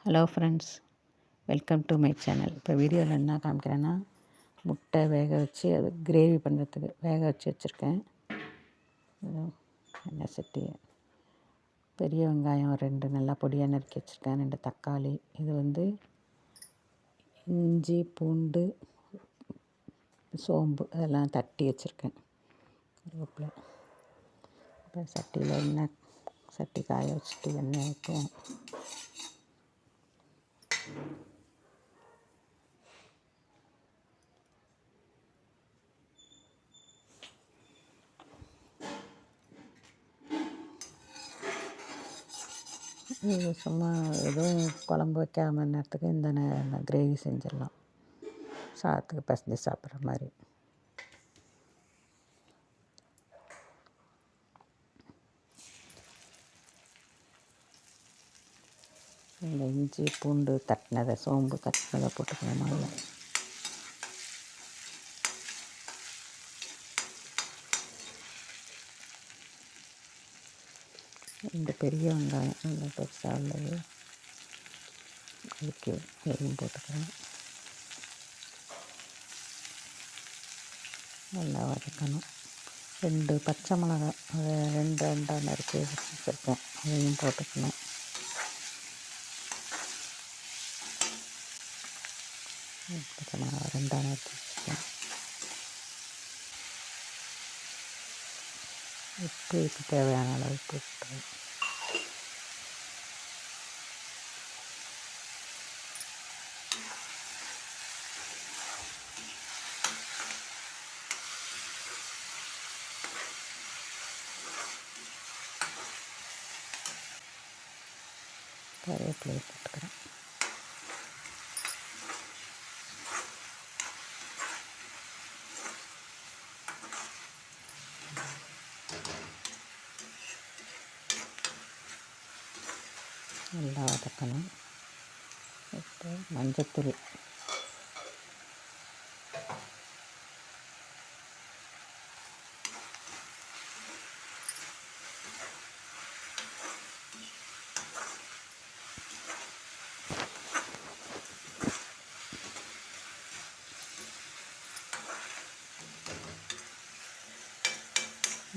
Hello friends, welcome to my channel. இப்போ வீடியோவில் என்ன காமிக்கிறேன்னா, முட்டை வேக வச்சு அது கிரேவி பண்ணுறதுக்கு வேக வச்சு வச்சுருக்கேன். எண்ணெய் சட்டி, பெரிய வெங்காயம் 2 நல்லா பொடியாக நறுக்கி வச்சுருக்கேன், 2 தக்காளி, இது இஞ்சி பூண்டு சோம்பு அதெல்லாம் தட்டி வச்சுருக்கேன், கருவேப்பிலை. இப்போ சட்டியில் சட்டி காய வச்சுட்டு எண்ணெய் ஊற்றுவோம். இது சும்மா எதுவும் குழம்பு வைக்காம நேரத்துக்கு இந்த கிரேவி செஞ்சிடலாம், சாதத்துக்கு பசஞ்சு சாப்பிட்ற மாதிரி. இந்த இஞ்சி பூண்டு தட்டினதை சோம்பு தட்டினதை போட்டுக்கணும் முதல்ல. இந்த பெரிய வெங்காயம் இந்த பெருசாக உள்ளது அதுக்கு எதையும் போட்டுக்கிறேன். நல்லா வதக்கணும். 2 பச்சை மிளகாய் அதை 2 நறுக்கி வச்சுருக்கேன், அதையும் போட்டுக்கணும். பச்சை மிளகாய் 2 நறுக்கி வச்சுருக்கேன். உப்புக்கு தேவையான அளவு போட்டுக்கிறேன். கருவேப்பிலையை போட்டுக்கிறேன். நல்லா வதக்கணும். இப்போ மஞ்சத்தூள்,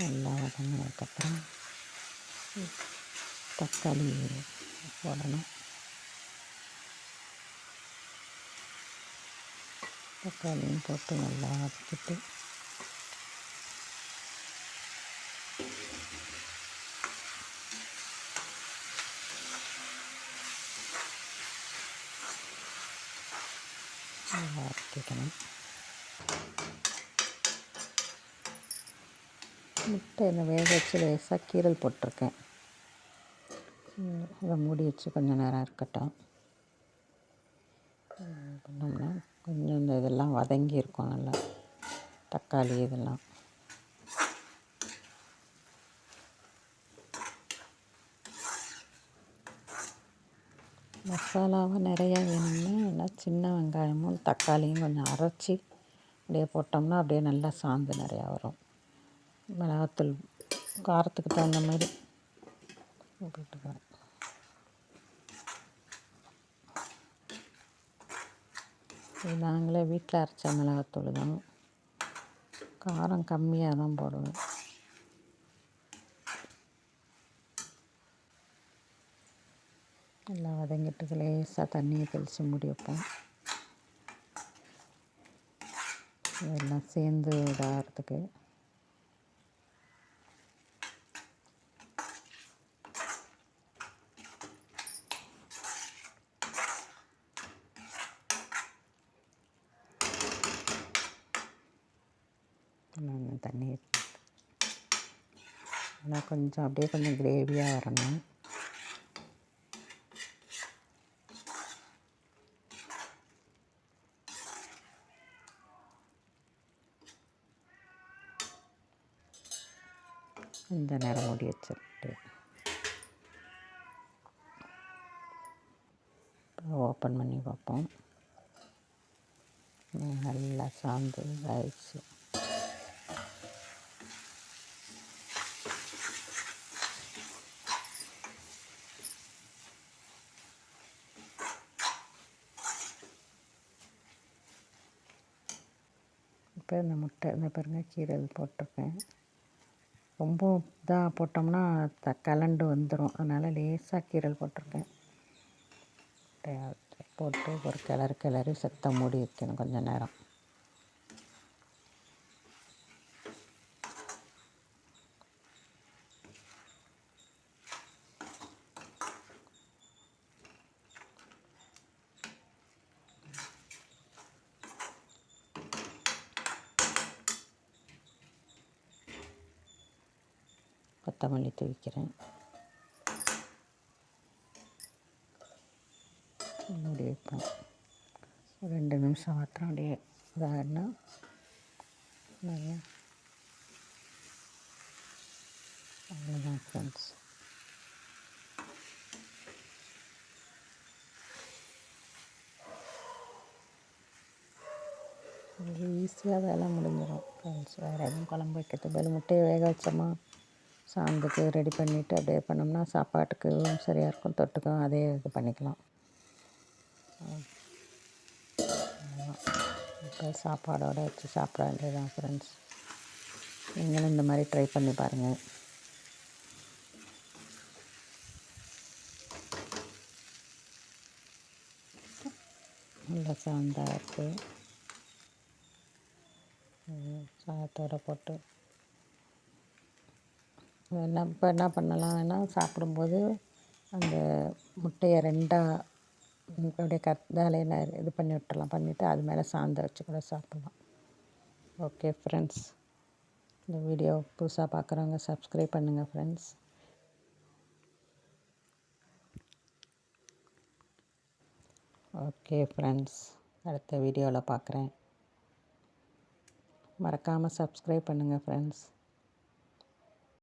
நல்லா வதங்கினதுக்கப்புறம் தக்காளி போடணும். தக்காளியும் போட்டு நல்லா வதக்கிட்டு நல்லா வதக்கிக்கணும். முட்டையில் வேக வச்சு லேசாக கீரல் போட்டிருக்கேன், அதை மூடி வச்சு கொஞ்சம் நேரம் இருக்கட்டும். பண்ணோம்னா கொஞ்சம் இந்த இதெல்லாம் வதங்கி இருக்கும், நல்லா தக்காளி இதெல்லாம். மசாலாவும் நிறையா வேணும்னா நல்லா சின்ன வெங்காயமும் தக்காளியும் கொஞ்சம் அரைச்சி அப்படியே போட்டோம்னா அப்படியே நல்லா சாந்து நிறையா வரும். மிளகாத்தூள் காரத்துக்கு தகுந்த மாதிரி போட்டுக்கிறேன். இது நாங்களே வீட்டில் அரைச்ச மிளகாத்தூள் தான், காரம் கம்மியாக தான் போடுவேன். நல்லா வதங்கிட்டு லேசாக தண்ணியை தெளித்து மூடி வைப்போம். இதெல்லாம் சேர்ந்து இதாகிறதுக்கு. தண்ணி நல்லா கொஞ்சம் அப்படியே கொஞ்சம் கிரேவியாக வரணும். கொஞ்ச நேரம் மூடி வச்சுட்டு ஓப்பன் பண்ணி பார்ப்போம். நல்லா சாந்து ஆயிடுச்சு. இப்போ இந்த முட்டை இந்த பாருங்கள் கீரல் போட்டிருக்கேன். ரொம்ப இதாக போட்டோம்னா கலண்டு வந்துடும், அதனால் லேசாக கீரல் போட்டிருக்கேன். போட்டு ஒரு கிளறி செத்த மூடி வைக்கணும் கொஞ்சம் நேரம். கொத்தமல்லி தூவிக்கிறேன். மூடி வைப்பேன். ஒரு 2 நிமிஷம் மாத்திரம் அப்படியே இதாகனா நிறையா. அவ்வளோதான் ஃப்ரெண்ட்ஸ். ஈஸியாக வேலை முடிஞ்சிடும் ஃப்ரெண்ட்ஸ். வேறு எதுவும் குழம்பு வைக்கிறது பதில் முட்டையை வேக வச்சோமா, சாந்துக்கு ரெடி பண்ணிவிட்டு அப்படியே பண்ணோம்னா சாப்பாட்டுக்கு சரியாக இருக்கும். தொட்டுக்கும் அதே இது பண்ணிக்கலாம். இப்போ சாப்பாடோடு வச்சு சாப்பிட வேண்டியதுதான் ஃப்ரெண்ட்ஸ். நீங்களும் இந்த மாதிரி ட்ரை பண்ணி பாருங்கள். நல்லா சாந்தாக இருக்குது. சாதத்தோடு போட்டு இப்போ என்ன பண்ணலாம் வேணால் சாப்பிடும்போது அந்த முட்டையை 2ஆக அப்படியே வேலையில் இது பண்ணி விட்டுறலாம். பண்ணிவிட்டு அது மேலே சாந்தை வச்சு கூட சாப்பிட்லாம். ஓகே ஃப்ரெண்ட்ஸ், இந்த வீடியோ புதுசாக பார்க்குறவங்க சப்ஸ்கிரைப் பண்ணுங்கள் ஃப்ரெண்ட்ஸ். ஓகே ஃப்ரெண்ட்ஸ், அடுத்த வீடியோவில் பார்க்குறேன். மறக்காமல் சப்ஸ்கிரைப் பண்ணுங்கள் ஃப்ரெண்ட்ஸ்.